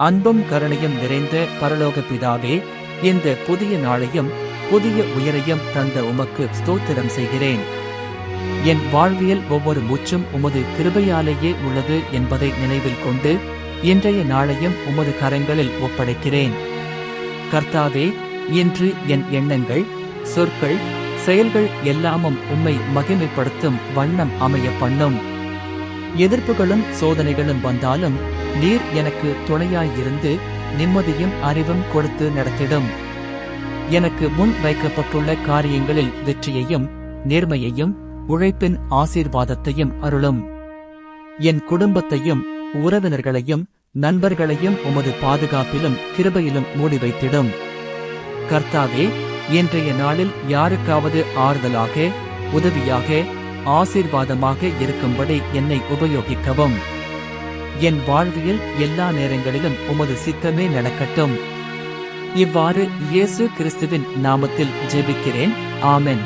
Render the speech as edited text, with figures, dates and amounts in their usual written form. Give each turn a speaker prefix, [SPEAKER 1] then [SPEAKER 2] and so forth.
[SPEAKER 1] அன்பும் கருணையும் நிறைந்த பரலோக பிதாவே, இந்த புதிய நாளையும் புதிய உயரையும் தந்த உமக்கு ஸ்தோத்திரம் செய்கிறேன். என் வாழ்வியல் ஒவ்வொரு மூச்சும் உமது கிருபையாலேயே உள்ளது என்பதை நினைவில் கொண்டு இன்றைய நாளையும் உமது கரங்களில் ஒப்படைக்கிறேன். கர்த்தாவே, இன்று என் எண்ணங்கள், சொற்கள், செயல்கள் எல்லாமும் உம்மை மகிமைப்படுத்தும் வண்ணம் அமைய பண்ணும். எதிர்ப்புகளும் சோதனைகளும் வந்தாலும் நீர் எனக்கு துணையாயிருந்து நிம்மதியும் அறிவும் கொடுத்து நடத்திடும். எனக்கு முன் வைக்கப்பட்டுள்ள காரியங்களில் வெற்றியையும் நேர்மையையும் உழைப்பின் ஆசீர்வாதத்தையும் அருளும். என் குடும்பத்தையும் உறவினர்களையும் நண்பர்களையும் உமது பாதுகாப்பிலும் கிருபையிலும் மூடி வைத்திடும். கர்த்தாவே, இன்றைய நாளில் யாருக்காவது ஆறுதலாக, உதவியாக, ஆசீர்வாதமாக இருக்கும்படி என்னை உபயோகிக்கவும். என் வாழ்வியல் எல்லா நேரங்களிலும் உமது சித்தமே நடக்கட்டும். இவ்வாறு இயேசு கிறிஸ்துவின் நாமத்தில் ஜெபிக்கிறேன். ஆமென்.